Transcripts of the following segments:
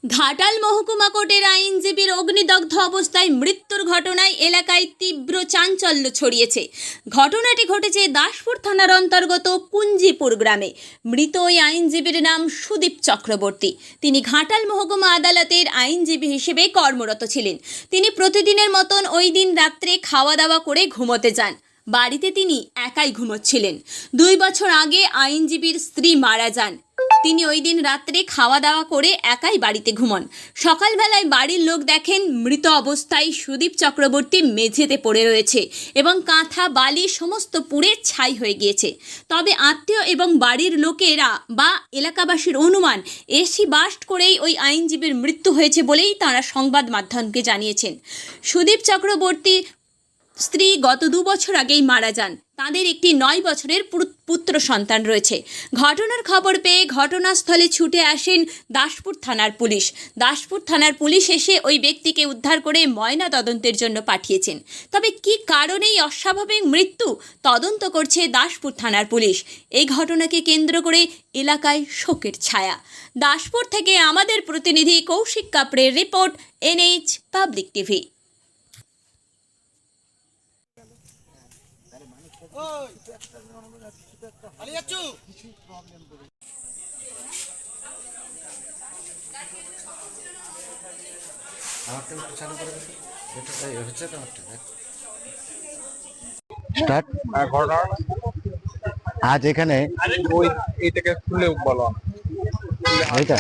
ঘাটাল মহকুমা কোর্টের আইনজীবীর অগ্নিদগ্ধ অবস্থায় মৃত্যুর ঘটনায় এলাকায় তীব্র চাঞ্চল্য ছড়িয়েছে। ঘটনাটি ঘটেছে দাসপুর থানার অন্তর্গত কুঞ্জিপুর গ্রামে। মৃত ওই আইনজীবীর নাম সুদীপ চক্রবর্তী। তিনি ঘাটাল মহকুমা আদালতের আইনজীবী হিসেবে কর্মরত ছিলেন। তিনি প্রতিদিনের মতন ওই দিন রাত্রে খাওয়া দাওয়া করে ঘুমোতে যান। বাড়িতে তিনি একাই ঘুমোচ্ছিলেন। 2 বছর আগে আইনজীবীর স্ত্রী মারা যান। তিনি ওই দিন রাত্রে খাওয়া দাওয়া করে একাই বাড়িতে ঘুমন। সকালবেলায় বাড়ির লোক দেখেন মৃত অবস্থায় সুদীপ চক্রবর্তী মেঝেতে পড়ে রয়েছে এবং কাঁথা বালি সমস্ত পুড়ে ছাই হয়ে গিয়েছে। তবে আত্মীয় এবং বাড়ির লোকেরা বা এলাকাবাসীর অনুমান এসি বাস্ট করেই ওই আইনজীবীর মৃত্যু হয়েছে বলেই তাঁরা সংবাদ মাধ্যমকে জানিয়েছেন। সুদীপ চক্রবর্তী স্ত্রী গত 2 বছর আগেই মারা যান। তাদের একটি 9 বছরের পুত্র সন্তান রয়েছে। ঘটনার খবর পেয়ে ঘটনাস্থলে ছুটে আসেন দাসপুর থানার পুলিশ। দাসপুর থানার পুলিশ এসে ওই ব্যক্তিকে উদ্ধার করে ময়না তদন্তের জন্য পাঠিয়েছেন। তবে কী কারণেই অস্বাভাবিক মৃত্যু তদন্ত করছে দাসপুর থানার পুলিশ। এই ঘটনাকে কেন্দ্র করে এলাকায় শোকের ছায়া। দাসপুর থেকে আমাদের প্রতিনিধি কৌশিক কাপড়ের রিপোর্ট, NH পাবলিক টিভি। আজ এখানে এইটাকে খুলে বলো, এইটা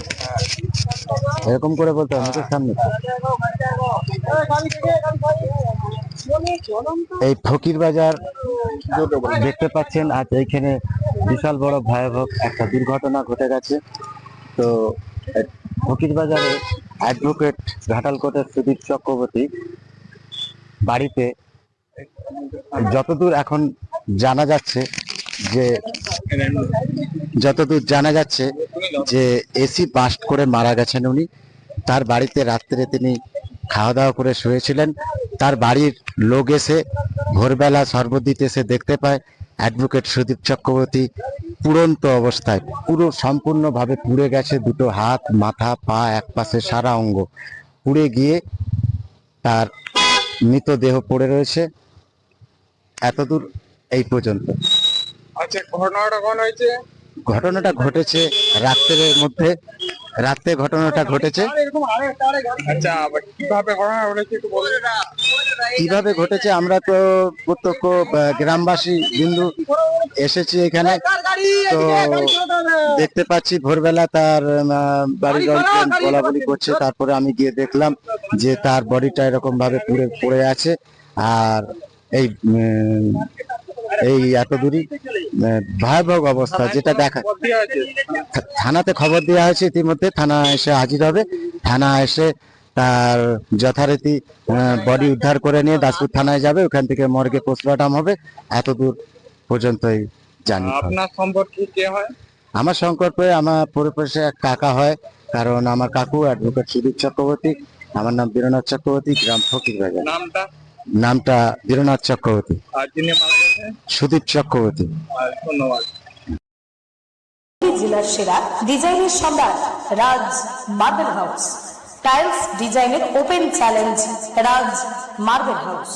এরকম করে বলতে হবে তো সামনে। এই ফকির বাজার দেখতে পাচ্ছেন, আজ এইখানে বিশাল বড় ভয়াবহ একটা দুর্ঘটনা ঘটে গেছে। তো ফকির বাজারে অ্যাডভোকেট ঘাটাল কোর্টের সুদীপ চক্রবর্তী বাড়িতে যতদূর এখন জানা যাচ্ছে যে এসি বাস্ট করে মারা গেছেন উনি। তার বাড়িতে রাত্রে তিনি খাওয়া দাওয়া করে শুয়েছিলেন। তার বাড়ির লোক এসে ভোরবেলা শরবত দিতে এসে দেখতে পায় অ্যাডভোকেট সুদীপ চক্রবর্তী পুড়ন্ত অবস্থায়, পুরো সম্পূর্ণভাবে পুড়ে গেছে। 2টো হাত, মাথা, পা, এক পাশে সারা অঙ্গ পুড়ে গিয়ে তার মৃতদেহ পড়ে রয়েছে। এতদূর এই পর্যন্ত। আচ্ছা, ঘটনাটা কোন হয়েছে? ঘটনাটা ঘটেছে রাত্রের মধ্যে, রাতে ঘটনাটা ঘটেছে। আচ্ছা, কিভাবে ঘটনা ঘটেছে একটু বলুন। কিভাবে ঘটেছে আমরা তো প্রত্যক্ষ গ্রামবাসী বিন্দু এসেছি এখানে, তো দেখতে পাচ্ছি ভোরবেলা তার বাড়ির লোকজন বলাবলি করছে। তারপরে আমি গিয়ে দেখলাম যে তার বডিটা এরকম ভাবে পড়ে আছে। আর এই এত দূরই ভয়াবহ অবস্থা যেটা দেখা। থানাতে খবর দেওয়া হয়েছে, ইতিমধ্যে থানা এসে হাজির হবে। থানা এসে তার যথারীতি বডি উদ্ধার করে নিয়ে দাসপুর থানায় যাবে, ওখান থেকে মর্গে পোস্টমর্টম হবে। এত দূর পর্যন্তই জানি। আপনার সম্পর্কে কে হয়? আমার সম্পর্কে আমার পরিবেশে এক কাকা হয়, কারণ আমার কাকু অ্যাডভোকেট সুদীপ চক্রবর্তী। আমার নাম বীরনাথ চক্রবর্তী, গ্রাম ফকির বাজার। নামটা বীরনাথ চক্রবর্তী। আর যিনি মারা গেছেন? সুদীপ চক্রবর্তী। ধন্যবাদ। জেলার সেরা ডিজাইনের সম্রাট রাজ মার্বেল হাউস। টাইলস ডিজাইনের ওপেন চ্যালেঞ্জ রাজ মার্বেল হাউস।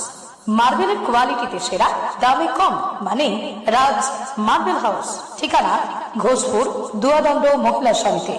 মার্বেলের কোয়ালিটিতে সেরা, দামে কম, মানে রাজ মার্বেল হাউস। ঠিকানা ঘোষপুর দুয়াদণ্ড মহিলা সমিতি।